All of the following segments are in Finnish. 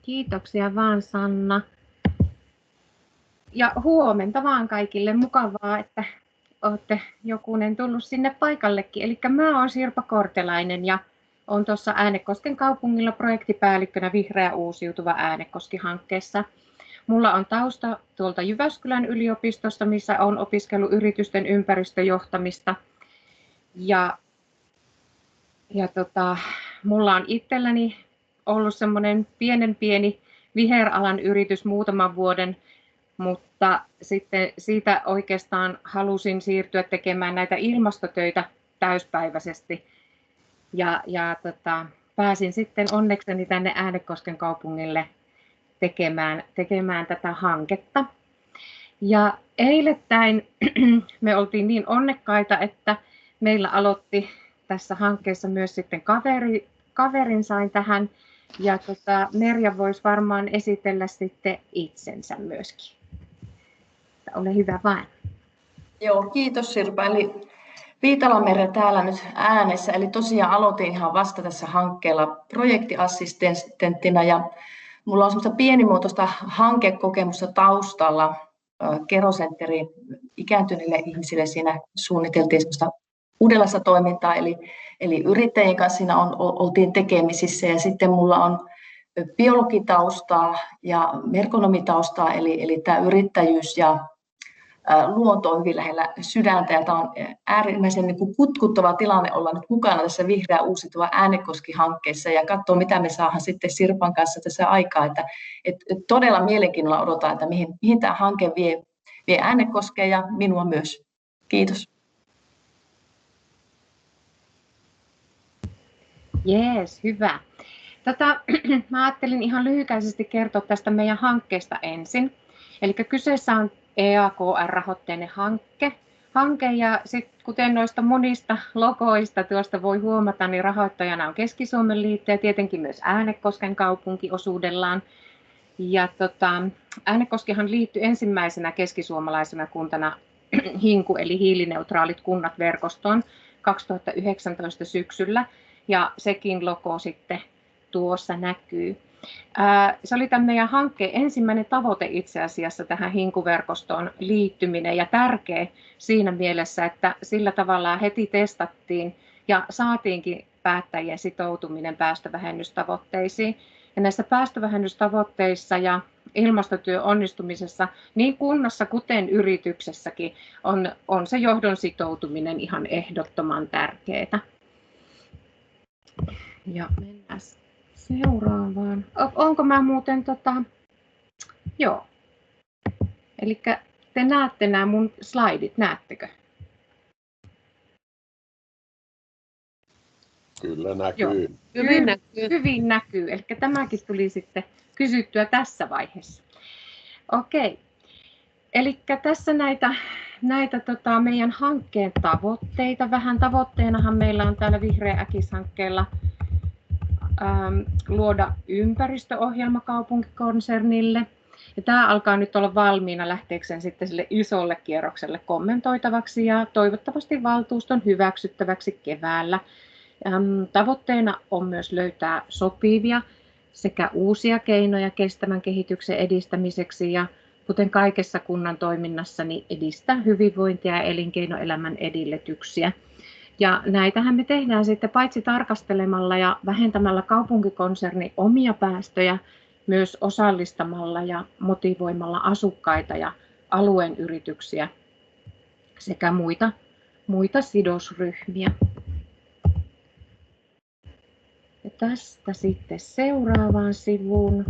Kiitoksia vaan, Sanna. Ja huomenta vaan kaikille. Mukavaa, että olette jokunen tullut sinne paikallekin. Eli mä oon Sirpa Kortelainen ja olen tuossa Äänekosken kaupungilla projektipäällikkönä Vihreä uusiutuva Äänekoski-hankkeessa. Mulla on tausta tuolta Jyväskylän yliopistosta, missä olen opiskellut yritysten ympäristöjohtamista. Mulla on itselläni ollut semmoinen pieni viheralan yritys muutaman vuoden, mutta sitten siitä oikeastaan halusin siirtyä tekemään näitä ilmastotöitä täyspäiväisesti. Pääsin sitten onnekseni tänne Äänekosken kaupungille tekemään tätä hanketta. Ja eilettäin me oltiin niin onnekkaita, että meillä aloitti tässä hankkeessa myös sitten kaverin sain tähän. Ja Merja voisi varmaan esitellä sitten itsensä myöskin. Ole hyvä vaan. Joo, kiitos Sirpa. Eli Viitala-Merja täällä nyt äänessä. Eli tosiaan aloitin ihan vasta tässä hankkeella projektiassistenttina ja mulla on semmoista pienimuotoista hankekokemusta taustalla. Kerocenteri ikääntyneille ihmisille siinä suunniteltiin semmoista uudenlaista toimintaa, eli yrittäjien kanssa siinä oltiin tekemisissä ja sitten mulla on biologitaustaa ja merkonomitaustaa, eli tämä yrittäjyys ja luonto on hyvin lähellä sydäntä ja tämä on äärimmäisen niin kuin kutkuttava tilanne olla nyt mukana tässä Vihreä uusiutuva Äänekoski-hankkeessa ja katsoa, mitä me saadaan sitten Sirpan kanssa tässä aikaa, että todella mielenkiinnolla odotan, että mihin tämä hanke vie Äänekoskeen ja minua myös. Kiitos. Jees, hyvä. Mä ajattelin ihan lyhykäisesti kertoa tästä meidän hankkeesta ensin. Eli kyseessä on EAKR-rahoitteinen hanke ja sitten kuten noista monista logoista tuosta voi huomata, niin rahoittajana on Keski-Suomen liitto ja tietenkin myös Äänekosken kaupunki osuudellaan. Ja Äänekoskihan liittyi ensimmäisenä keskisuomalaisena kuntana HINKU eli hiilineutraalit kunnat -verkostoon 2019 syksyllä. Ja sekin logo sitten tuossa näkyy. Se oli tämän meidän hankkeen ensimmäinen tavoite itse asiassa tähän HINKU-verkostoon liittyminen ja tärkeä siinä mielessä, että sillä tavalla heti testattiin ja saatiinkin päättäjien sitoutuminen päästövähennystavoitteisiin. Ja näissä päästövähennystavoitteissa ja ilmastotyön onnistumisessa niin kunnassa kuten yrityksessäkin on se johdon sitoutuminen ihan ehdottoman tärkeää. Ja mennään seuraavaan. Onko mä muuten joo. Eli te näette nämä mun slaidit, näettekö? Kyllä näkyy. Joo. Hyvin näkyy. Eli tämäkin tuli sitten kysyttyä tässä vaiheessa. Okei. Eli tässä näitä meidän hankkeen tavoitteita. Vähän tavoitteenahan meillä on täällä Vihreä Äkis-hankkeella luoda ympäristöohjelma kaupunkikonsernille. Ja tämä alkaa nyt olla valmiina lähteekseen sitten sille isolle kierrokselle kommentoitavaksi ja toivottavasti valtuuston hyväksyttäväksi keväällä. Tavoitteena on myös löytää sopivia sekä uusia keinoja kestävän kehityksen edistämiseksi ja kuten kaikessa kunnan toiminnassa, niin edistää hyvinvointia ja elinkeinoelämän edellytyksiä. Ja näitähän me tehdään sitten paitsi tarkastelemalla ja vähentämällä kaupunkikonsernin omia päästöjä, myös osallistamalla ja motivoimalla asukkaita ja alueen yrityksiä sekä muita sidosryhmiä. Ja tästä sitten seuraavaan sivuun.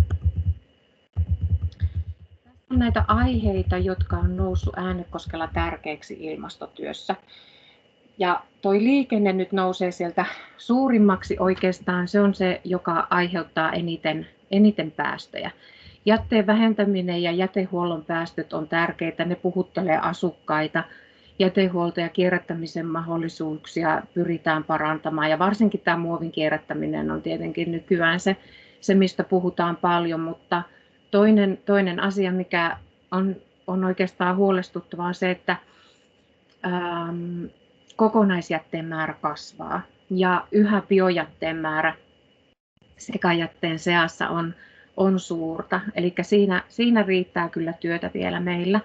Tässä on näitä aiheita, jotka on noussut Äänekoskella tärkeiksi ilmastotyössä. Ja toi liikenne nyt nousee sieltä suurimmaksi oikeastaan, se on se, joka aiheuttaa eniten päästöjä. Jätteen vähentäminen ja jätehuollon päästöt on tärkeitä, ne puhuttelee asukkaita. Jätehuolto ja kierrättämisen mahdollisuuksia pyritään parantamaan ja varsinkin tämä muovin kierrättäminen on tietenkin nykyään se mistä puhutaan paljon, mutta toinen asia, mikä on oikeastaan huolestuttavaa, on se, että kokonaisjätteen määrä kasvaa ja yhä biojätteen määrä sekajätteen seassa on suurta. Eli siinä riittää kyllä työtä vielä meillä.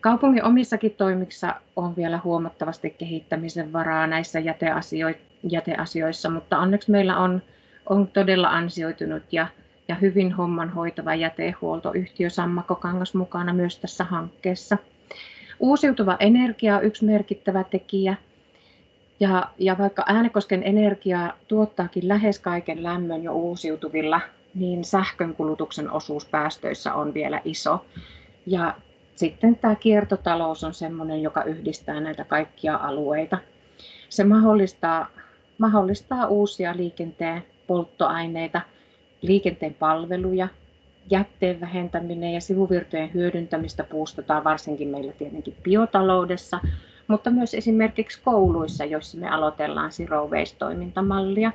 Kaupungin omissakin toimissa on vielä huomattavasti kehittämisen varaa näissä jäteasioissa, mutta onneksi meillä on todella ansioitunut ja hyvin homman hoitava jätehuoltoyhtiö Sammakkokangas mukana myös tässä hankkeessa. Uusiutuva energia on yksi merkittävä tekijä. Ja vaikka Äänekosken Energia tuottaakin lähes kaiken lämmön jo uusiutuvilla, niin sähkönkulutuksen osuus päästöissä on vielä iso. Ja sitten tämä kiertotalous on sellainen, joka yhdistää näitä kaikkia alueita. Se mahdollistaa uusia liikenteen polttoaineita, liikenteen palveluja, jätteen vähentäminen ja sivuvirtojen hyödyntämistä puustataan varsinkin meillä tietenkin biotaloudessa, mutta myös esimerkiksi kouluissa, joissa me aloitellaan Zero Waste-toimintamallia.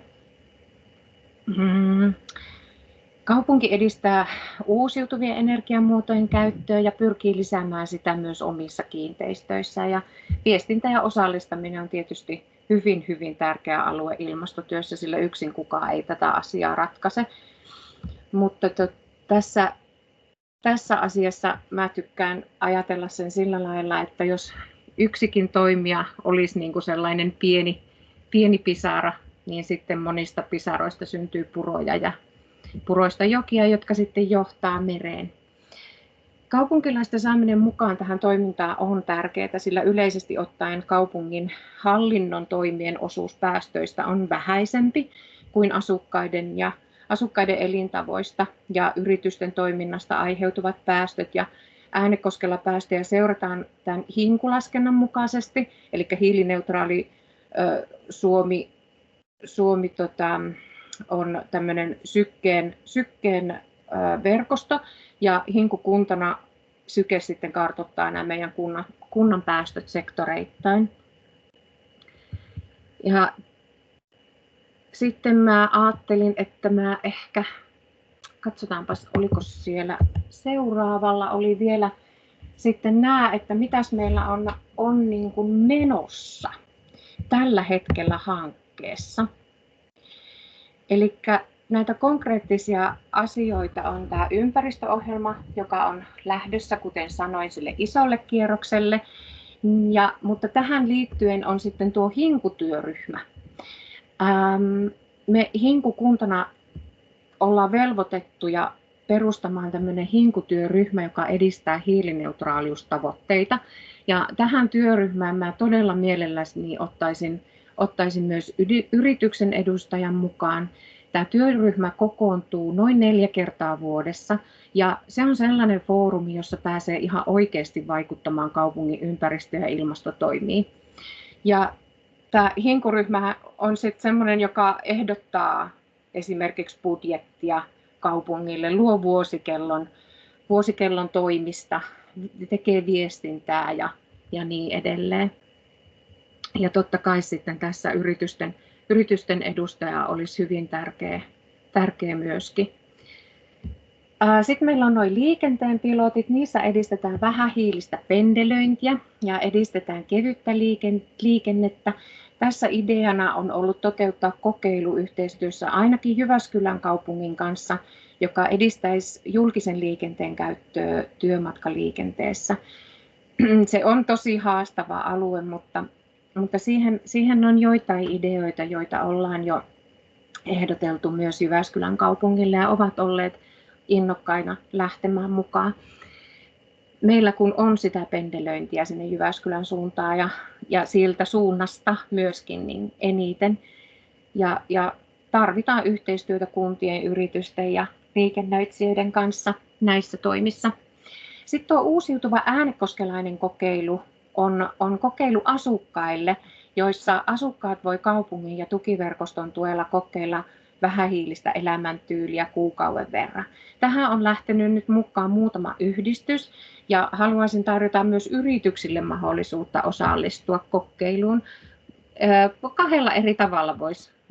Kaupunki edistää uusiutuvien energiamuotojen käyttöä ja pyrkii lisäämään sitä myös omissa kiinteistöissä. Ja viestintä ja osallistaminen on tietysti hyvin, hyvin tärkeä alue ilmastotyössä, sillä yksin kukaan ei tätä asiaa ratkaise. Mutta tässä asiassa mä tykkään ajatella sen sillä lailla, että jos yksikin toimija olisi niin kuin sellainen pieni pisara, niin sitten monista pisaroista syntyy puroja ja puroista jokia, jotka sitten johtaa mereen. Kaupunkilaisten saaminen mukaan tähän toimintaan on tärkeää, sillä yleisesti ottaen kaupungin hallinnon toimien osuus päästöistä on vähäisempi kuin asukkaiden elintavoista ja yritysten toiminnasta aiheutuvat päästöt. Ja Äänekoskella päästöjä seurataan tämän HINKU-laskennan mukaisesti, eli hiilineutraali Suomi on tämmöinen sykkeen verkosto, ja HINKU-kuntana Syke sitten kartoittaa nämä meidän kunnan päästöt sektoreittain. Ja sitten mä ajattelin, että mä ehkä, katsotaanpas oliko siellä seuraavalla, oli vielä sitten nämä, että mitäs meillä on niin kuin menossa tällä hetkellä hankkeessa. Eli näitä konkreettisia asioita on tämä ympäristöohjelma, joka on lähdössä, kuten sanoin, sille isolle kierrokselle. Mutta tähän liittyen on sitten tuo HINKU-työryhmä. Me HINKU-kuntana ollaan velvoitettuja perustamaan tämmöinen HINKU-työryhmä, joka edistää hiilineutraaliustavoitteita. Ja tähän työryhmään mä todella mielelläni ottaisin myös yrityksen edustajan mukaan. Tämä työryhmä kokoontuu noin 4 kertaa vuodessa ja se on sellainen foorumi, jossa pääsee ihan oikeasti vaikuttamaan kaupungin ympäristö- ja ilmastotoimiin. Ja tämä HINKU-ryhmä on sitten sellainen, joka ehdottaa esimerkiksi budjettia kaupungille, luo vuosikellon toimista, tekee viestintää ja niin edelleen. Ja totta kai sitten tässä yritysten edustaja olisi hyvin tärkeä myöskin. Sitten meillä on nuo liikenteen pilotit, niissä edistetään vähähiilistä pendelöintiä ja edistetään kevyttä liikennettä. Tässä ideana on ollut toteuttaa kokeilu yhteistyössä ainakin Jyväskylän kaupungin kanssa, joka edistäisi julkisen liikenteen käyttöä työmatkaliikenteessä. Se on tosi haastava alue, mutta siihen on joitain ideoita, joita ollaan jo ehdoteltu myös Jyväskylän kaupungille ja ovat olleet innokkaina lähtemään mukaan. Meillä kun on sitä pendelöintiä sinne Jyväskylän suuntaan ja siltä suunnasta myöskin niin eniten. Ja tarvitaan yhteistyötä kuntien, yritysten ja liikennöitsijöiden kanssa näissä toimissa. Sitten tuo uusiutuva äänekoskelainen kokeilu on kokeilu asukkaille, joissa asukkaat voi kaupungin ja tukiverkoston tuella kokeilla vähähiilistä elämäntyyliä kuukauden verran. Tähän on lähtenyt nyt mukaan muutama yhdistys ja haluaisin tarjota myös yrityksille mahdollisuutta osallistua kokeiluun. 2 eri tavalla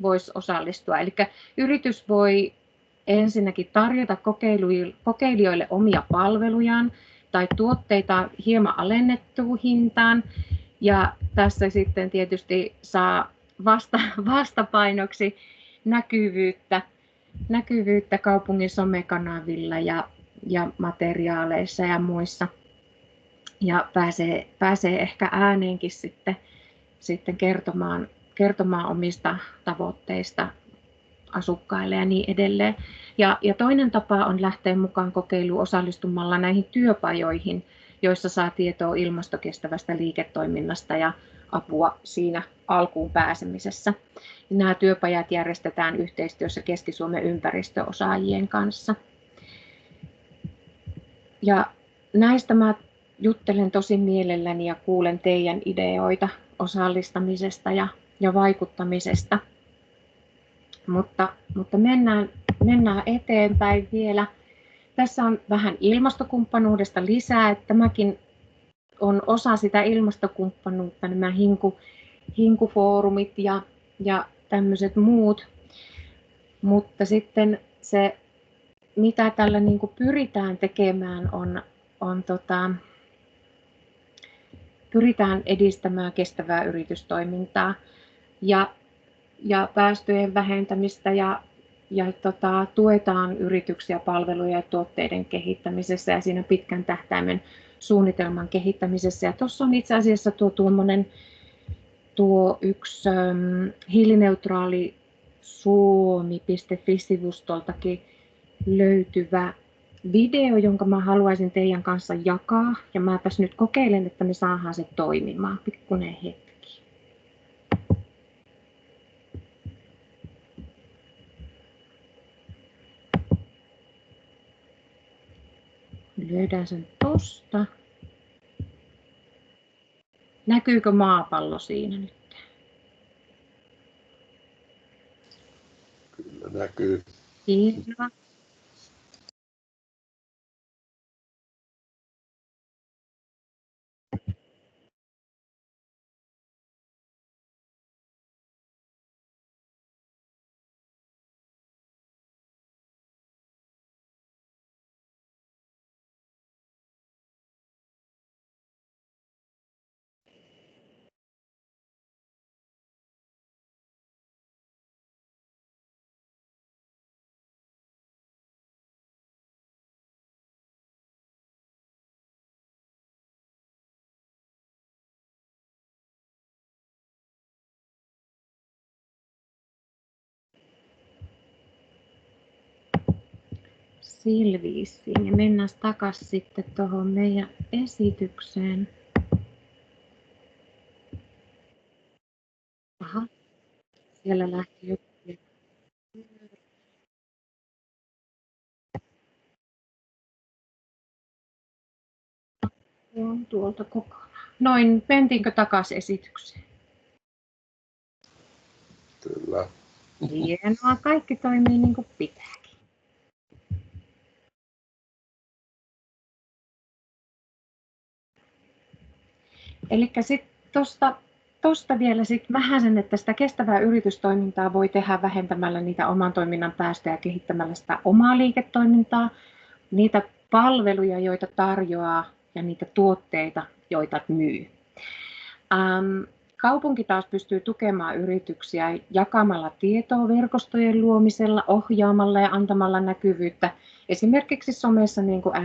voisi osallistua. Eli yritys voi ensinnäkin tarjota kokeilijoille omia palvelujaan tai tuotteita hieman alennettuun hintaan. Ja tässä sitten tietysti saa vastapainoksi näkyvyyttä näkyvyyttä kaupungin somekanavilla ja materiaaleissa ja muissa. Ja pääsee ehkä ääneenkin sitten kertomaan omista tavoitteista asukkaille ja niin edelleen. Ja toinen tapa on lähteä mukaan kokeiluun osallistumalla näihin työpajoihin, joissa saa tietoa ilmastokestävästä liiketoiminnasta ja apua siinä alkuun pääsemisessä. Nämä työpajat järjestetään yhteistyössä Keski-Suomen ympäristöosaajien kanssa. Ja näistä mä juttelen tosi mielelläni ja kuulen teidän ideoita osallistamisesta ja vaikuttamisesta. Mutta mennään eteenpäin vielä. Tässä on vähän ilmastokumppanuudesta lisää, että tämäkin on osa sitä ilmastokumppanuutta, nämä hinkufoorumit ja tämmöiset muut. Mutta sitten se, mitä tällä niin kuin pyritään tekemään, pyritään edistämään kestävää yritystoimintaa ja päästöjen vähentämistä ja tuetaan yrityksiä palveluja ja tuotteiden kehittämisessä ja siinä pitkän tähtäimen suunnitelman kehittämisessä. Ja tuossa on itse asiassa tuo yksi hiilineutraali suomi.fi-sivustoltakin löytyvä video, jonka mä haluaisin teidän kanssa jakaa. Ja mäpäs nyt kokeilen, että me saadaan se toimimaan. Pikkuinen hetki. Löydän sen tosta. Näkyykö maapallo siinä nyt? Kyllä näkyy. Hienoa. Silviisiin. Ja mennään takaisin sitten tuohon meidän esitykseen. Aha, siellä lähti joku. Tuolta kokonaan. Noin, mentiinkö takaisin esitykseen? Kyllä. Hienoa, kaikki toimii niin kuin pitääkin. Elikkä sitten tuosta vielä vähän sen, että sitä kestävää yritystoimintaa voi tehdä vähentämällä niitä oman toiminnan päästöjä ja kehittämällä sitä omaa liiketoimintaa, niitä palveluja, joita tarjoaa ja niitä tuotteita, joita myy. Kaupunki taas pystyy tukemaan yrityksiä jakamalla tietoa verkostojen luomisella, ohjaamalla ja antamalla näkyvyyttä esimerkiksi somessa, niin kuin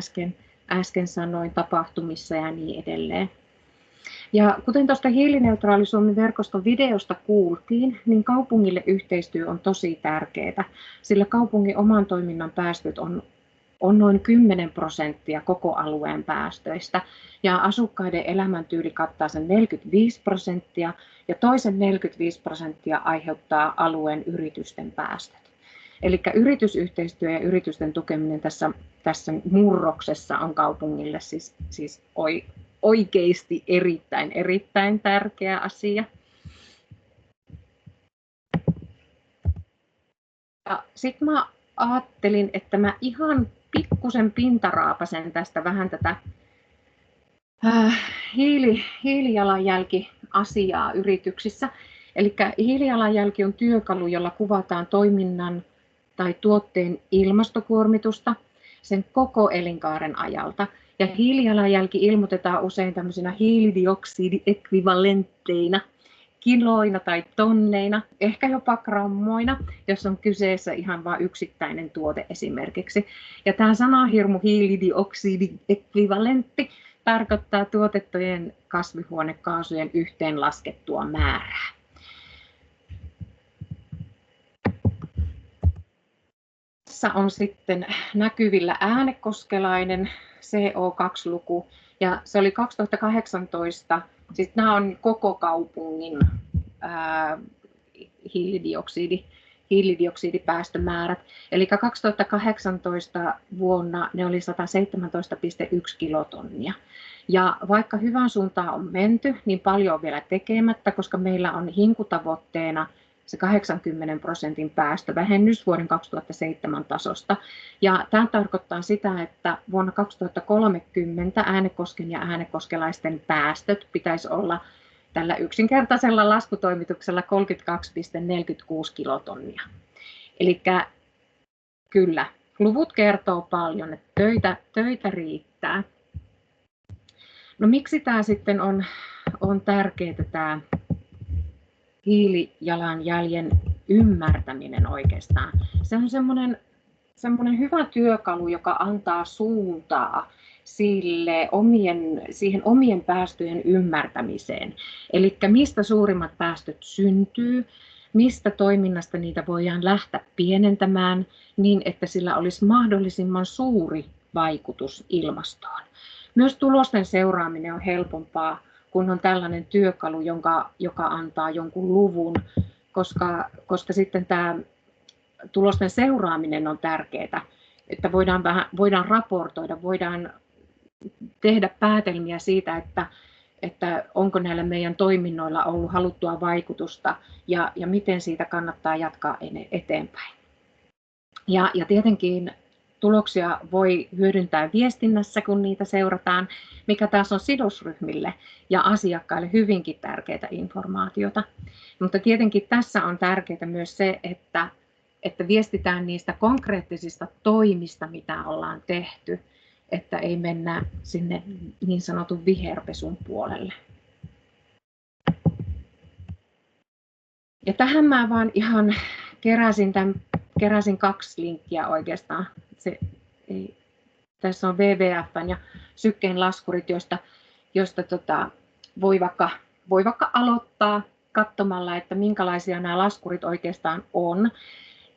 äsken sanoin, tapahtumissa ja niin edelleen. Ja kuten tuosta Hiilineutraali Suomi-verkoston videosta kuultiin, niin kaupungille yhteistyö on tosi tärkeää, sillä kaupungin oman toiminnan päästöt on noin 10% koko alueen päästöistä, ja asukkaiden elämäntyyli kattaa sen 45%, ja toisen 45% aiheuttaa alueen yritysten päästöt. Eli yritysyhteistyö ja yritysten tukeminen tässä murroksessa on kaupungille siis oikeasti erittäin tärkeä asia. Sitten mä ajattelin, että mä ihan pikkusen pintaraapasen tästä vähän tätä hiilijalanjälki-asiaa yrityksissä. Eli hiilijalanjälki on työkalu, jolla kuvataan toiminnan tai tuotteen ilmastokuormitusta sen koko elinkaaren ajalta. Ja hiilijalanjälki ilmoitetaan usein tämmöisinä hiilidioksidiekvivalentteina, kiloina tai tonneina, ehkä jopa grammoina, jos on kyseessä ihan vain yksittäinen tuote esimerkiksi. Ja tämä sanahirmu hiilidioksidiekvivalentti tarkoittaa tuotettujen kasvihuonekaasujen yhteenlaskettua määrää. Tässä on sitten näkyvillä äänekoskelainen CO2-luku, ja se oli 2018, siis nämä on koko kaupungin hiilidioksidipäästömäärät, eli 2018 vuonna ne oli 117,1 kilotonnia. Ja vaikka hyvän suuntaan on menty, niin paljon on vielä tekemättä, koska meillä on hinkutavoitteena se 80% päästövähennys vuoden 2007 tasosta. Ja tämä tarkoittaa sitä, että vuonna 2030 Äänekosken ja äänekoskelaisten päästöt pitäisi olla tällä yksinkertaisella laskutoimituksella 32,46 kilotonnia. Eli kyllä, luvut kertoo paljon, että töitä riittää. No miksi tämä sitten on tärkeää, tämä hiilijalanjäljen ymmärtäminen oikeastaan? Se on semmoinen hyvä työkalu, joka antaa suuntaa siihen omien päästöjen ymmärtämiseen. Eli mistä suurimmat päästöt syntyy, mistä toiminnasta niitä voidaan lähteä pienentämään niin, että sillä olisi mahdollisimman suuri vaikutus ilmastoon. Myös tulosten seuraaminen on helpompaa, kun on tällainen työkalu, joka antaa jonkun luvun, koska sitten tämä tulosten seuraaminen on tärkeää, että voidaan raportoida, voidaan tehdä päätelmiä siitä, että onko näillä meidän toiminnoilla ollut haluttua vaikutusta ja miten siitä kannattaa jatkaa eteenpäin. Ja tietenkin tuloksia voi hyödyntää viestinnässä, kun niitä seurataan, mikä taas on sidosryhmille ja asiakkaille hyvinkin tärkeää informaatiota. Mutta tietenkin tässä on tärkeää myös se, että viestitään niistä konkreettisista toimista, mitä ollaan tehty, että ei mennä sinne niin sanotun viherpesun puolelle. Ja tähän mä vaan ihan keräsin 2 linkkiä oikeastaan. Tässä on WWF:n ja Sykkeen laskurit, joista voi vaikka aloittaa katsomalla, että minkälaisia nämä laskurit oikeastaan on.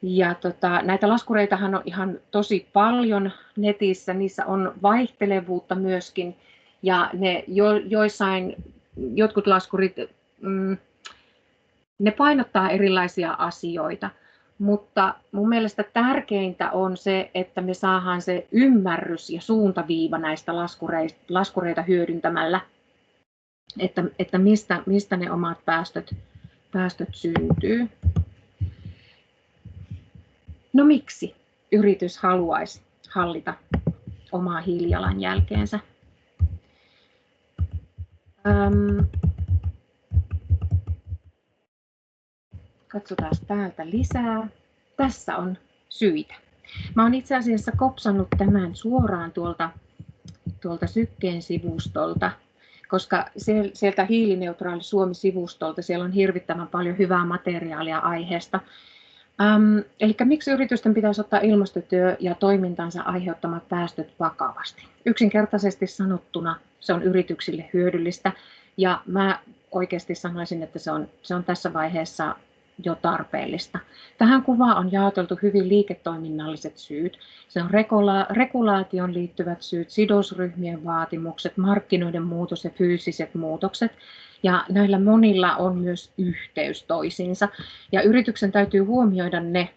Ja näitä laskureitahan on ihan tosi paljon netissä, niissä on vaihtelevuutta myöskin, ja jotkut laskurit ne painottaa erilaisia asioita, mutta mun mielestä tärkeintä on se, että me saadaan se ymmärrys ja suuntaviiva näistä laskureita hyödyntämällä, että mistä ne omat päästöt syntyy. No miksi yritys haluaisi hallita omaa hiilijalanjälkeensä? Katsotaan täältä lisää. Tässä on syitä. Mä oon itse asiassa kopsannut tämän suoraan tuolta Sykkeen sivustolta, koska sieltä Hiilineutraali Suomi-sivustolta siellä on hirvittävän paljon hyvää materiaalia aiheesta. Eli miksi yritysten pitäisi ottaa ilmastotyö ja toimintansa aiheuttamat päästöt vakavasti? Yksinkertaisesti sanottuna se on yrityksille hyödyllistä, ja mä oikeasti sanoisin, että se on tässä vaiheessa jo tarpeellista. Tähän kuvaan on jaoteltu hyvin liiketoiminnalliset syyt. Se on regulaation liittyvät syyt, sidosryhmien vaatimukset, markkinoiden muutos ja fyysiset muutokset. Ja näillä monilla on myös yhteys toisiinsa. Ja yrityksen täytyy huomioida ne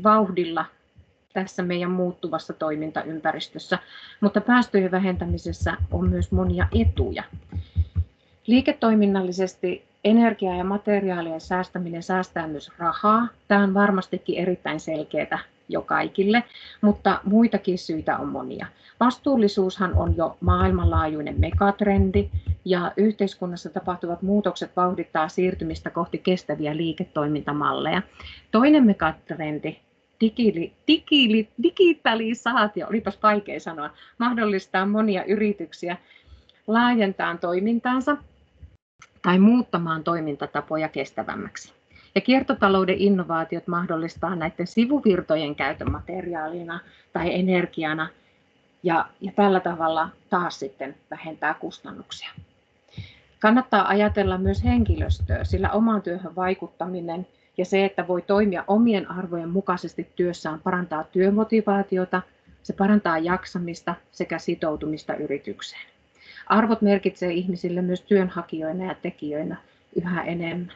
vauhdilla tässä meidän muuttuvassa toimintaympäristössä. Mutta päästöjen vähentämisessä on myös monia etuja. Liiketoiminnallisesti energia- ja materiaalien säästäminen säästää myös rahaa. Tämä on varmastikin erittäin selkeää jo kaikille, mutta muitakin syitä on monia. Vastuullisuushan on jo maailmanlaajuinen megatrendi, ja yhteiskunnassa tapahtuvat muutokset vauhdittaa siirtymistä kohti kestäviä liiketoimintamalleja. Toinen megatrendi, digitalisaatio, olipas vaikea sanoa, mahdollistaa monia yrityksiä laajentaa toimintaansa tai muuttamaan toimintatapoja kestävämmäksi. Ja kiertotalouden innovaatiot mahdollistaa näiden sivuvirtojen käytön materiaalina tai energiana ja tällä tavalla taas sitten vähentää kustannuksia. Kannattaa ajatella myös henkilöstöä, sillä omaan työhön vaikuttaminen ja se, että voi toimia omien arvojen mukaisesti työssään, parantaa työmotivaatiota, se parantaa jaksamista sekä sitoutumista yritykseen. Arvot merkitsee ihmisille myös työnhakijoina ja tekijöinä yhä enemmän.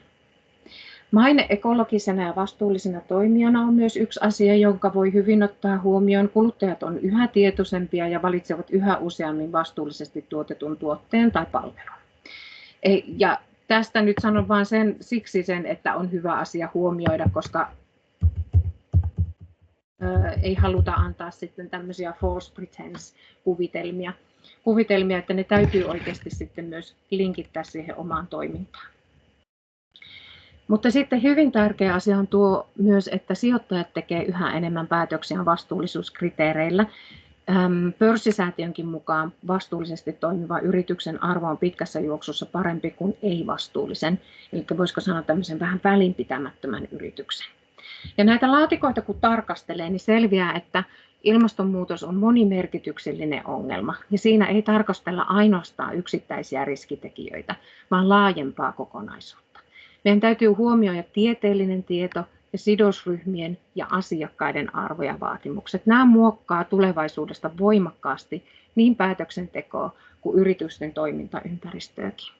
Maine ekologisena ja vastuullisena toimijana on myös yksi asia, jonka voi hyvin ottaa huomioon. Kuluttajat on yhä tietoisempia ja valitsevat yhä useammin vastuullisesti tuotetun tuotteen tai palvelun. Ja tästä nyt sanon vain siksi, että on hyvä asia huomioida, koska ei haluta antaa sitten tämmöisiä false pretense-kuvitelmia, että ne täytyy oikeasti sitten myös linkittää siihen omaan toimintaan. Mutta sitten hyvin tärkeä asia on tuo myös, että sijoittajat tekevät yhä enemmän päätöksiä vastuullisuuskriteereillä. Pörssisäätiönkin mukaan vastuullisesti toimiva yrityksen arvo on pitkässä juoksussa parempi kuin ei-vastuullisen, eli voisiko sanoa tämmöisen vähän välinpitämättömän yrityksen. Ja näitä laatikoita kun tarkastelee, niin selviää, että ilmastonmuutos on monimerkityksellinen ongelma, ja siinä ei tarkastella ainoastaan yksittäisiä riskitekijöitä, vaan laajempaa kokonaisuutta. Meidän täytyy huomioida tieteellinen tieto ja sidosryhmien ja asiakkaiden arvo ja vaatimukset. Nämä muokkaa tulevaisuudesta voimakkaasti niin päätöksentekoa kuin yritysten toimintaympäristöäkin.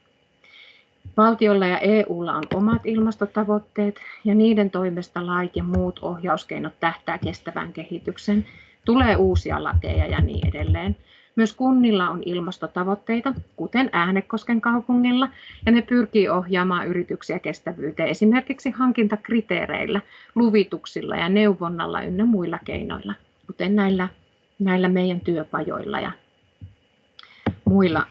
Valtiolla ja EUlla on omat ilmastotavoitteet ja niiden toimesta lait ja muut ohjauskeinot tähtää kestävään kehitykseen. Tulee uusia lakeja ja niin edelleen. Myös kunnilla on ilmastotavoitteita, kuten Äänekosken kaupungilla, ja ne pyrkii ohjaamaan yrityksiä kestävyyteen esimerkiksi hankintakriteereillä, luvituksilla ja neuvonnalla ynnä muilla keinoilla, kuten näillä meidän työpajoilla ja muilla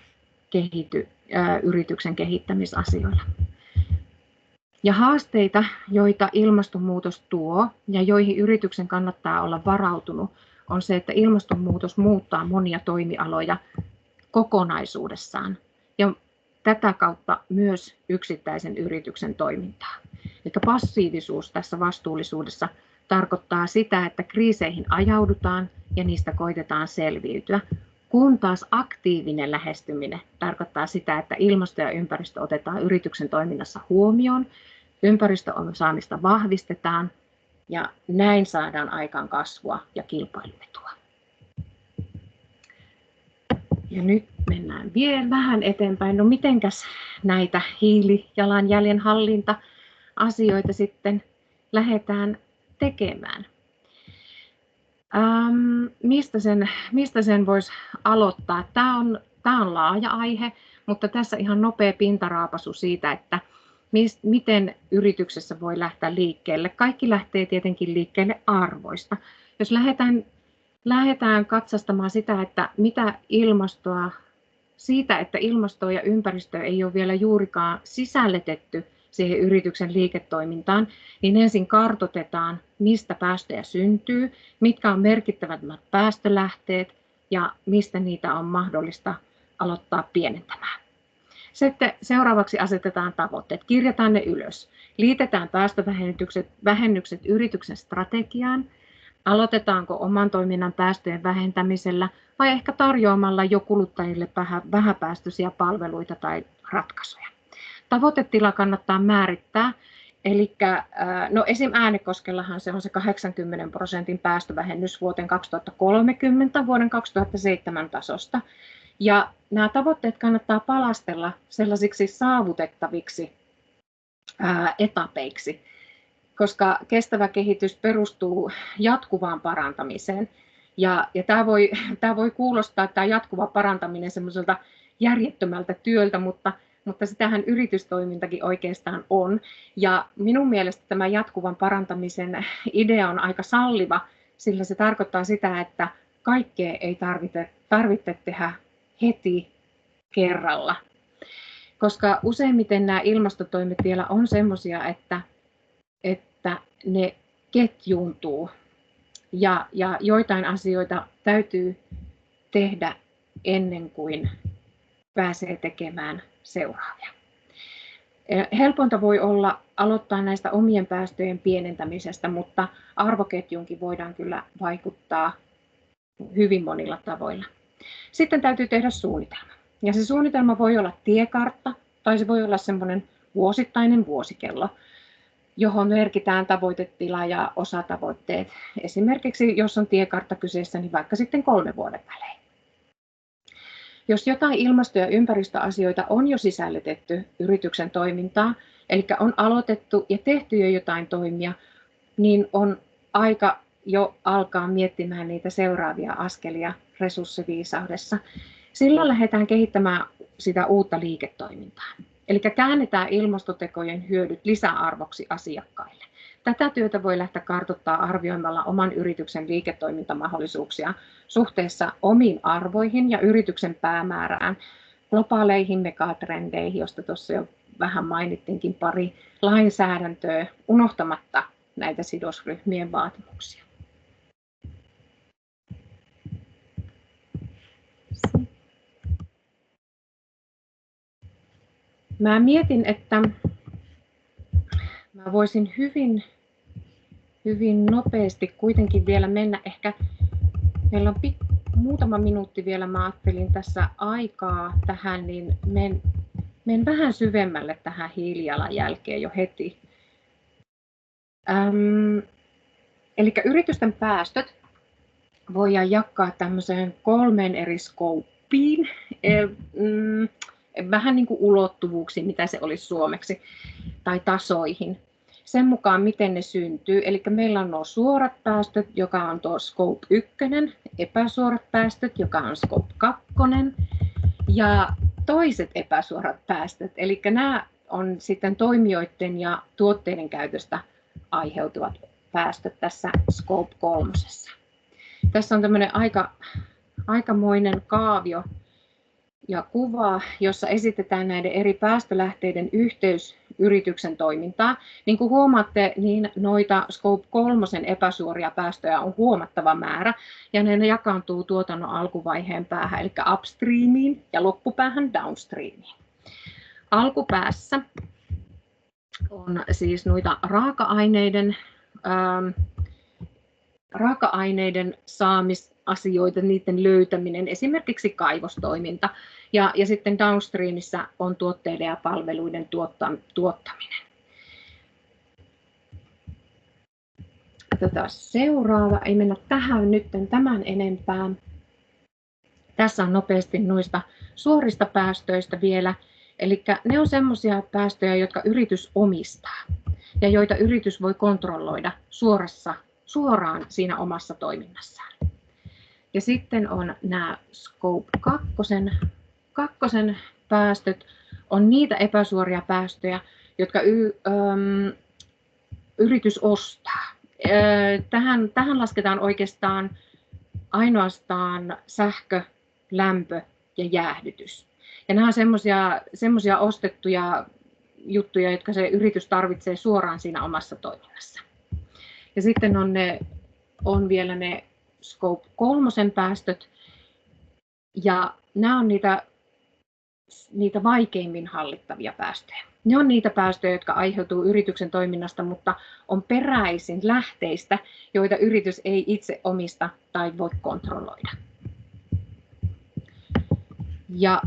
yrityksen kehittämisasioilla. Ja haasteita, joita ilmastonmuutos tuo ja joihin yrityksen kannattaa olla varautunut, on se, että ilmastonmuutos muuttaa monia toimialoja kokonaisuudessaan ja tätä kautta myös yksittäisen yrityksen toimintaa. Eli passiivisuus tässä vastuullisuudessa tarkoittaa sitä, että kriiseihin ajaudutaan ja niistä koitetaan selviytyä, kun taas aktiivinen lähestyminen tarkoittaa sitä, että ilmasto ja ympäristö otetaan yrityksen toiminnassa huomioon, ympäristöosaamista vahvistetaan ja näin saadaan aikaan kasvua ja kilpailuetua. Ja nyt mennään vielä vähän eteenpäin. No mitenkäs näitä hiilijalanjäljen hallinta-asioita sitten lähdetään tekemään? Mistä sen voisi aloittaa? Tämä on laaja aihe, mutta tässä ihan nopea pintaraapasu siitä, että miten yrityksessä voi lähteä liikkeelle. Kaikki lähtee tietenkin liikkeelle arvoista. Jos lähdetään katsastamaan sitä, että mitä että ilmastoa ja ympäristöä ei ole vielä juurikaan sisällytetty siihen yrityksen liiketoimintaan, niin ensin kartoitetaan, mistä päästöjä syntyy, mitkä on merkittävät päästölähteet ja mistä niitä on mahdollista aloittaa pienentämään. Sitten seuraavaksi asetetaan tavoitteet, kirjataan ne ylös, liitetään päästövähennykset yrityksen strategiaan, aloitetaanko oman toiminnan päästöjen vähentämisellä vai ehkä tarjoamalla jo kuluttajille vähäpäästöisiä palveluita tai ratkaisuja. Tavoitetila kannattaa määrittää, eli esim. Äänekoskellahan se on se 80% päästövähennys vuoteen 2030 vuoden 2007 tasosta. Ja nämä tavoitteet kannattaa palastella sellaisiksi saavutettaviksi etapeiksi, koska kestävä kehitys perustuu jatkuvaan parantamiseen. Ja tämä voi kuulostaa tämä jatkuva parantaminen semmoiselta järjettömältä työltä, mutta sitähän yritystoimintakin oikeastaan on. Ja minun mielestä tämä jatkuvan parantamisen idea on aika salliva, sillä se tarkoittaa sitä, että kaikkea ei tarvitse tehdä heti kerralla. Koska useimmiten nämä ilmastotoimet vielä on semmoisia, että ne ketjuuntuu ja joitain asioita täytyy tehdä ennen kuin pääsee tekemään seuraavia. Helpointa voi olla aloittaa näistä omien päästöjen pienentämisestä, mutta arvoketjunkin voidaan kyllä vaikuttaa hyvin monilla tavoilla. Sitten täytyy tehdä suunnitelma. Ja se suunnitelma voi olla tiekartta tai se voi olla semmoinen vuosittainen vuosikello, johon merkitään tavoitetila ja osatavoitteet. Esimerkiksi jos on tiekartta kyseessä, niin vaikka sitten 3 vuoden välein. Jos jotain ilmasto- ja ympäristöasioita on jo sisällytetty yrityksen toimintaan, eli on aloitettu ja tehty jo jotain toimia, niin on aika jo alkaa miettimään niitä seuraavia askelia resurssiviisaudessa. Silloin lähdetään kehittämään sitä uutta liiketoimintaa. Eli käännetään ilmastotekojen hyödyt lisäarvoksi asiakkaille. Tätä työtä voi lähteä kartoittaa arvioimalla oman yrityksen liiketoimintamahdollisuuksia suhteessa omiin arvoihin ja yrityksen päämäärään, globaaleihin megatrendeihin, joista tuossa jo vähän mainittiinkin pari lainsäädäntöä, unohtamatta näitä sidosryhmien vaatimuksia. Mä mietin, että mä voisin hyvin nopeasti kuitenkin vielä mennä. Ehkä meillä on muutama minuutti vielä, mä ajattelin tässä aikaa tähän, niin menen vähän syvemmälle tähän hiilijalanjälkeen jo heti. Eli yritysten päästöt voidaan jakaa tämmöiseen 3 eri skouppiin. Vähän niin kuin ulottuvuuksiin, mitä se olisi suomeksi, tai tasoihin, sen mukaan miten ne syntyy. Eli meillä on nuo suorat päästöt, joka on tuo scope 1, epäsuorat päästöt, joka on scope 2, ja toiset epäsuorat päästöt, eli nämä on sitten toimijoiden ja tuotteiden käytöstä aiheutuvat päästöt tässä scope 3. Tässä on tämmöinen aikamoinen kaavio ja kuva, jossa esitetään näiden eri päästölähteiden yhteys yrityksen toimintaan. Niin kuin huomaatte, niin noita Scope 3 epäsuoria päästöjä on huomattava määrä, ja ne jakaantuu tuotannon alkuvaiheen päähän, eli upstreamiin, ja loppupäähän downstreamiin. Alkupäässä on siis noita raaka-aineiden saamisasioita, niiden löytäminen, esimerkiksi kaivostoiminta, ja sitten downstreamissa on tuotteiden ja palveluiden tuottaminen. Otetaan seuraava, ei mennä tähän nyt tämän enempää. Tässä on nopeasti noista suorista päästöistä vielä, eli ne on semmoisia päästöjä, jotka yritys omistaa ja joita yritys voi kontrolloida suoraan siinä omassa toiminnassaan. Ja sitten on nämä Scope 2 päästöt, on niitä epäsuoria päästöjä, jotka yritys ostaa. Tähän lasketaan oikeastaan ainoastaan sähkö, lämpö ja jäähdytys. Ja nämä on semmoisia ostettuja juttuja, jotka se yritys tarvitsee suoraan siinä omassa toiminnassa. Ja sitten on vielä ne Scope 3 päästöt, ja nämä on niitä vaikeimmin hallittavia päästöjä. Ne on niitä päästöjä, jotka aiheutuu yrityksen toiminnasta, mutta on peräisin lähteistä, joita yritys ei itse omista tai voi kontrolloida. Ja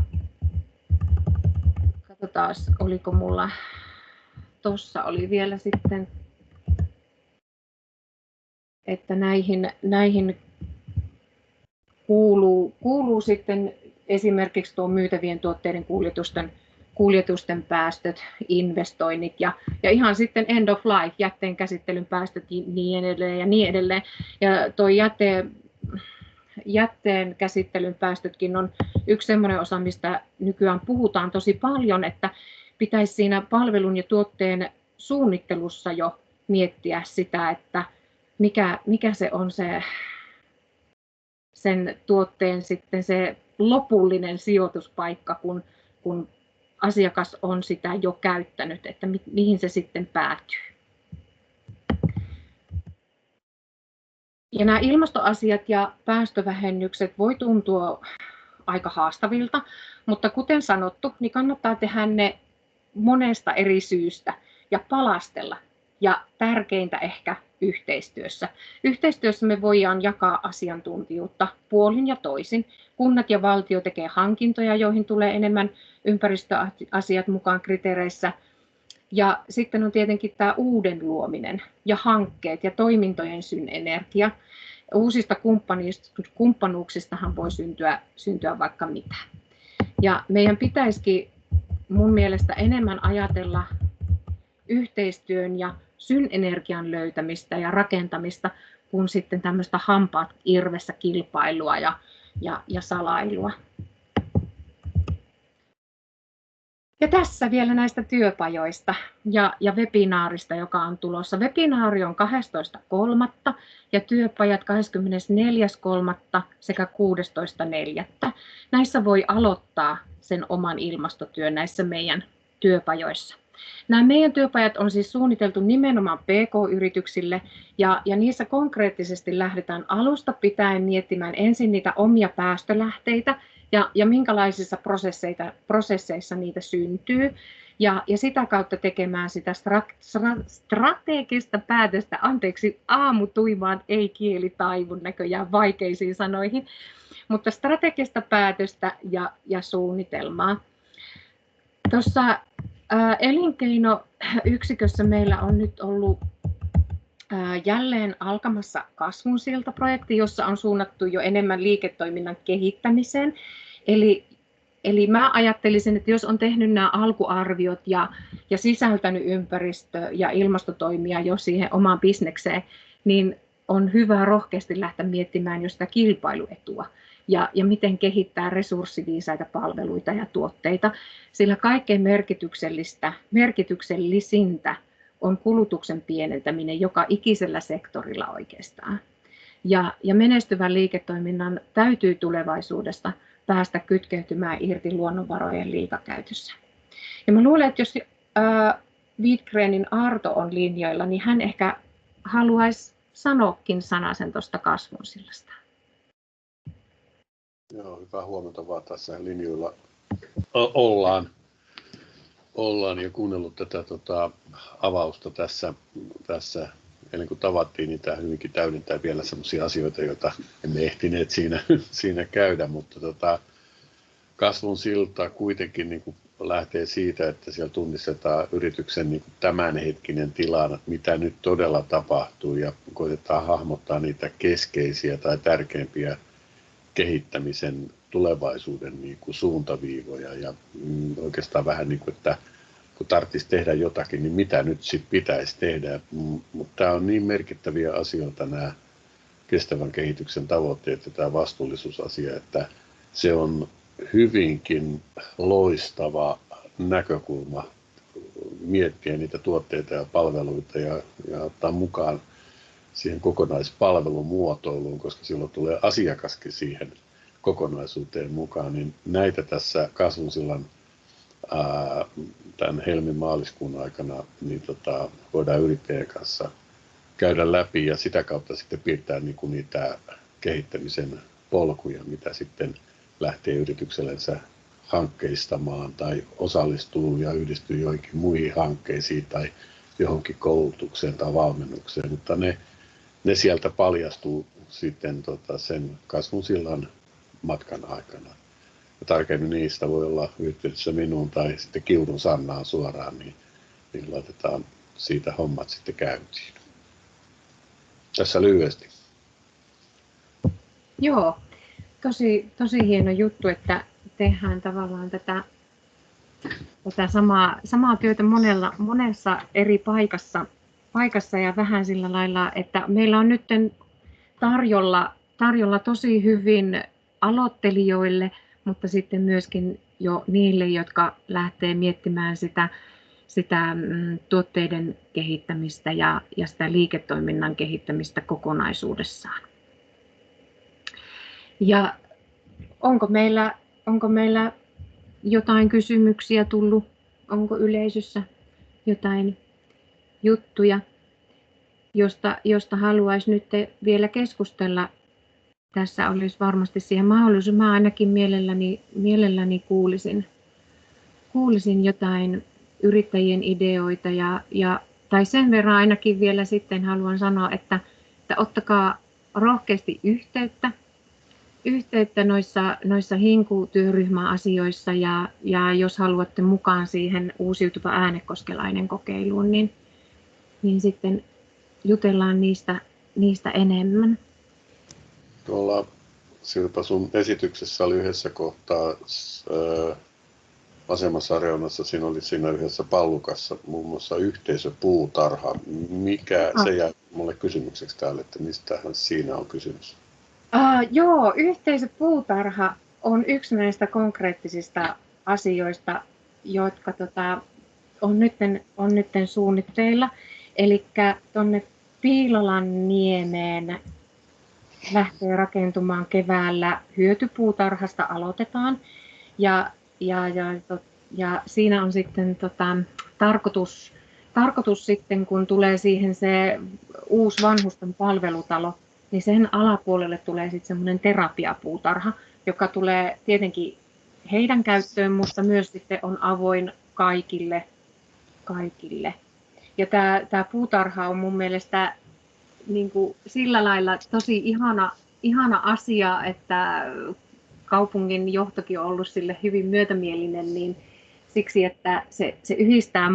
katsotaan, oliko mulla, tuossa oli vielä sitten, että näihin kuuluu sitten esimerkiksi tuo myytävien tuotteiden kuljetusten päästöt, investoinnit ja ihan sitten end of life, jätteen käsittelyn päästöt niin edelleen ja niin edelleen. Ja tuo jätteen käsittelyn päästötkin on yksi sellainen osa, mistä nykyään puhutaan tosi paljon, että pitäisi siinä palvelun ja tuotteen suunnittelussa jo miettiä sitä, että mikä se on sen tuotteen sitten se lopullinen sijoituspaikka, kun asiakas on sitä jo käyttänyt, että mihin se sitten päätyy. Ja nämä ilmastoasiat ja päästövähennykset voi tuntua aika haastavilta, mutta kuten sanottu, niin kannattaa tehdä ne monesta eri syystä ja palastella. Ja tärkeintä ehkä yhteistyössä. Yhteistyössä me voidaan jakaa asiantuntijuutta puolin ja toisin. Kunnat ja valtio tekee hankintoja, joihin tulee enemmän ympäristöasiat mukaan kriteereissä. Ja sitten on tietenkin tämä uuden luominen ja hankkeet ja toimintojen synergia. Uusista kumppanuuksistahan voi syntyä vaikka mitä. Ja meidän pitäisikin mun mielestä enemmän ajatella yhteistyön ja synergian löytämistä ja rakentamista kuin sitten tämmöistä hampaat irvessä kilpailua ja salailua. Ja tässä vielä näistä työpajoista ja webinaarista, joka on tulossa. Webinaari on 12.3. ja työpajat 24.3. sekä 16.4. Näissä voi aloittaa sen oman ilmastotyön näissä meidän työpajoissa. Nämä meidän työpajat on siis suunniteltu nimenomaan PK-yrityksille ja niissä konkreettisesti lähdetään alusta pitäen miettimään ensin niitä omia päästölähteitä ja minkälaisissa prosesseissa niitä syntyy ja sitä kautta tekemään sitä strategista päätöstä, anteeksi aamutuimaan ei kieli taivu näköjään vaikeisiin sanoihin, mutta strategista päätöstä ja suunnitelmaa. Tuossa elinkeinoyksikössä meillä on nyt ollut jälleen alkamassa Kasvun silta-projekti, jossa on suunnattu jo enemmän liiketoiminnan kehittämiseen. Eli mä ajattelisin, että jos on tehnyt nämä alkuarviot ja sisältänyt ympäristö- ja ilmastotoimia jo siihen omaan bisnekseen, niin on hyvä rohkeasti lähteä miettimään jo sitä kilpailuetua. Ja miten kehittää resurssiviisaita palveluita ja tuotteita, sillä kaikkein merkityksellisintä on kulutuksen pienentäminen joka ikisellä sektorilla oikeastaan. Ja menestyvän liiketoiminnan täytyy tulevaisuudesta päästä kytkeytymään irti luonnonvarojen liikakäytössä. Ja mä luulen, että jos Widgrenin Arto on linjoilla, niin hän ehkä haluaisi sanoakin sanasen tuosta Kasvun sillasta. Joo, hyvää huomenta vaan tässä linjoilla ollaan ja kuunnellut tätä avausta tässä. Ennen kuin tavattiin, niin tämä hyvinkin täydentää vielä sellaisia asioita, joita emme ehtineet siinä käydä, mutta Kasvun silta kuitenkin niin kuin lähtee siitä, että siellä tunnistetaan yrityksen niin kuin tämänhetkinen tilanne, mitä nyt todella tapahtuu ja koitetaan hahmottaa niitä keskeisiä tai tärkeimpiä kehittämisen tulevaisuuden niin kuin suuntaviivoja ja oikeastaan vähän niin kuin, että kun tarvitsisi tehdä jotakin, niin mitä nyt sitten pitäisi tehdä. Mutta tämä on niin merkittäviä asioita nämä kestävän kehityksen tavoitteet ja tämä vastuullisuusasia, että se on hyvinkin loistava näkökulma miettiä niitä tuotteita ja palveluita ja ottaa mukaan siihen kokonaispalvelun muotoiluun, koska silloin tulee asiakaskin siihen kokonaisuuteen mukaan, niin näitä tässä Kasvun sillan tämän helmi-maaliskuun aikana niin voidaan yrittäjien kanssa käydä läpi ja sitä kautta sitten piirtää niinku niitä kehittämisen polkuja, mitä sitten lähtee yrityksellensä hankkeistamaan tai osallistuu ja yhdistyy joihinkin muihin hankkeisiin tai johonkin koulutukseen tai valmennukseen, mutta ne sieltä paljastuu sitten sen Kasvun sillan matkan aikana. Ja tarkemmin niistä voi olla yhteydessä minuun tai sitten Kiurun Sannaan suoraan, niin laitetaan siitä hommat sitten käyntiin. Tässä lyhyesti. Joo, tosi hieno juttu, että tehdään tavallaan tätä samaa työtä monessa eri paikassa ja vähän sillä lailla, että meillä on nyt tarjolla tosi hyvin aloittelijoille, mutta sitten myöskin jo niille, jotka lähtee miettimään sitä tuotteiden kehittämistä ja sitä liiketoiminnan kehittämistä kokonaisuudessaan. Ja onko meillä jotain kysymyksiä tullut? Onko yleisössä jotain juttuja, josta haluaisi nyt vielä keskustella? Tässä olisi varmasti siihen mahdollisuus. Mä ainakin mielelläni kuulisin yrittäjien ideoita tai sen verran ainakin vielä sitten haluan sanoa, että ottakaa rohkeasti yhteyttä noissa Hinku-työryhmäasioissa ja jos haluatte mukaan siihen uusiutuva äänekoskelainen kokeiluun, niin sitten jutellaan niistä enemmän. Tuolla Sirpa, sun esityksessä oli yhdessä kohtaa vasemmassa reunassa, siinä oli siinä yhdessä pallukassa muun muassa yhteisöpuutarha. Mikä se jäi mulle kysymykseksi täällä, että mistähän siinä on kysymys? Joo, yhteisöpuutarha on yksi näistä konkreettisista asioista, jotka on nytten suunnitteilla. Eli tuonne Piilolanniemeen lähtee rakentumaan keväällä hyötypuutarhasta aloitetaan. Ja siinä on sitten tarkoitus sitten, kun tulee siihen se uusi vanhusten palvelutalo, niin sen alapuolelle tulee sitten semmoinen terapiapuutarha, joka tulee tietenkin heidän käyttöön, mutta myös sitten on avoin kaikille. Ja tämä puutarha on mun mielestä niin kuin sillä lailla tosi ihana asia, että kaupungin johtokin on ollut sille hyvin myötämielinen, niin siksi, että se yhdistää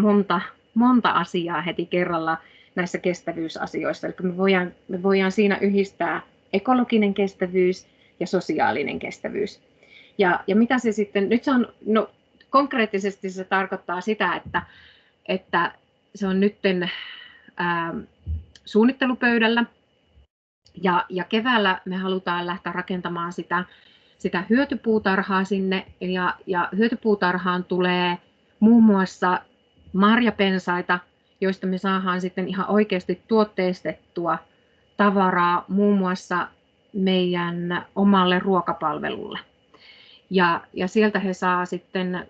monta asiaa heti kerralla näissä kestävyysasioissa. Eli me voidaan siinä yhdistää ekologinen kestävyys ja sosiaalinen kestävyys. Ja mitä se sitten, nyt se on, konkreettisesti se tarkoittaa sitä, että se on nytten suunnittelupöydällä ja keväällä me halutaan lähteä rakentamaan sitä hyötypuutarhaa sinne ja hyötypuutarhaan tulee muun muassa marjapensaita, joista me saadaan sitten ihan oikeasti tuotteistettua tavaraa muun muassa meidän omalle ruokapalvelulle. Ja sieltä he saa sitten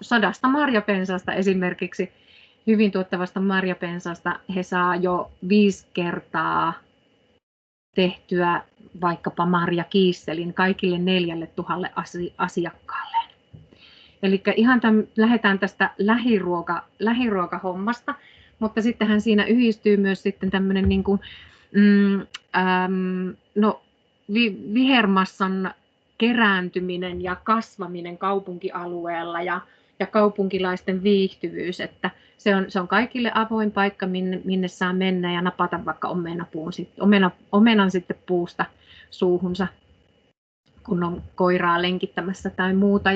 100 marjapensasta esimerkiksi, hyvin tuottavasta marjapensasta he saa jo 5 kertaa tehtyä vaikkapa marjakiisselin kaikille 4000 asiakkaalleen. Eli ihan lähdetään tästä lähiruokahommasta, mutta sittenhän siinä yhdistyy myös sitten tämmöinen niin kuin, vihermassan kerääntyminen ja kasvaminen kaupunkialueella ja kaupunkilaisten viihtyvyys, että se on kaikille avoin paikka, minne saa mennä ja napata vaikka omenan sitten puusta suuhunsa, kun on koiraa lenkittämässä tai muuta.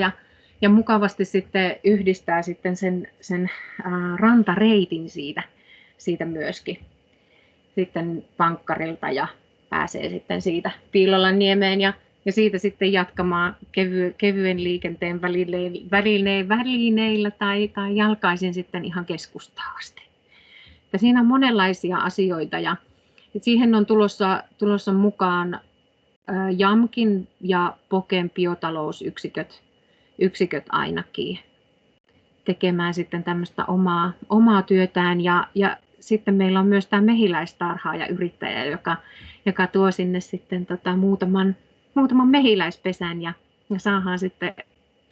Ja mukavasti sitten yhdistää sitten sen rantareitin siitä myöskin sitten Pankkarilta ja pääsee sitten siitä Piilolanniemeen ja siitä sitten jatkamaan kevyen liikenteen välineillä tai jalkaisin sitten ihan keskustaan asti. Ja siinä on monenlaisia asioita ja siihen on tulossa mukaan JAMKin ja POKEn biotalousyksiköt ainakin tekemään sitten tämmöistä omaa työtään ja sitten meillä on myös tämä mehiläistarhaaja yrittäjä, joka tuo sinne sitten muutaman mehiläispesän ja saadaan sitten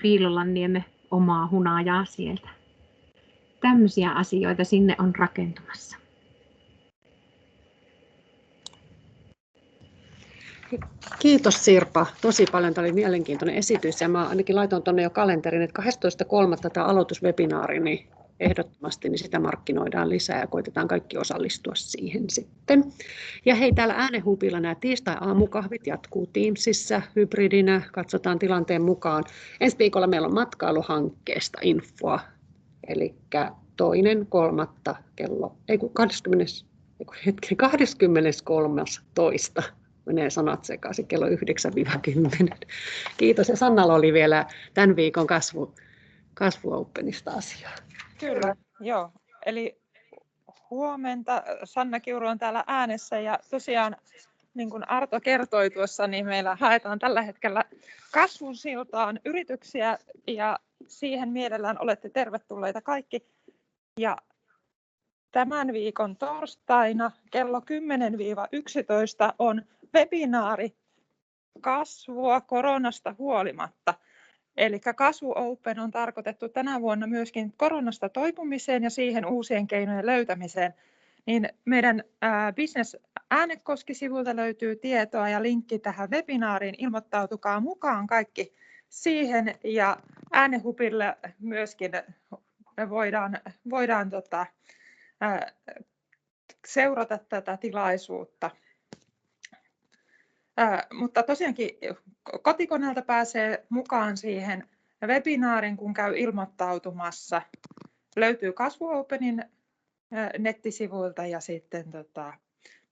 Piilolanniemen omaa hunajaa sieltä. Tämmöisiä asioita sinne on rakentumassa. Kiitos Sirpa, tosi paljon. Tämä oli mielenkiintoinen esitys ja mä ainakin laitoin tuonne jo kalenteriin, että 12.3. tämä aloituswebinaari, niin ehdottomasti niin sitä markkinoidaan lisää ja koitetaan kaikki osallistua siihen sitten. Ja hei, täällä Äänenhubilla nämä tiistai-aamukahvit jatkuu Teamsissa hybridinä, katsotaan tilanteen mukaan. Ensi viikolla meillä on matkailuhankkeesta infoa, eli 2.3. kello, 23.2. menee sanat sekaisin kello 9-10. Kiitos ja Sannalla oli vielä tämän viikon kasvuopenista asiaa. Kyllä, joo. Eli huomenta. Sanna Kiuru on täällä äänessä ja tosiaan niin kuin Arto kertoi tuossa, niin meillä haetaan tällä hetkellä kasvusiltaan yrityksiä ja siihen mielellään olette tervetulleita kaikki. Ja tämän viikon torstaina kello 10-11 on webinaari kasvua koronasta huolimatta. Eli Kasvu Open on tarkoitettu tänä vuonna myöskin koronasta toipumiseen ja siihen uusien keinojen löytämiseen. Niin meidän Business Äänekoski-sivulta löytyy tietoa ja linkki tähän webinaariin. Ilmoittautukaa mukaan kaikki siihen ja Äänehubille myöskin me voidaan seurata tätä tilaisuutta. Mutta tosiaankin kotikoneelta pääsee mukaan siihen webinaarin, kun käy ilmoittautumassa. Löytyy Kasvu Openin nettisivuilta ja sitten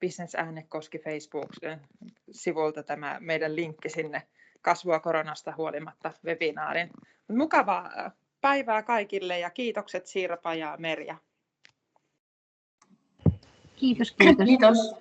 Business Äänekoski Facebook-sivulta tämä meidän linkki sinne Kasvua koronasta huolimatta webinaarin. Mukavaa päivää kaikille ja kiitokset Sirpa ja Merja. Kiitos. Kiitos.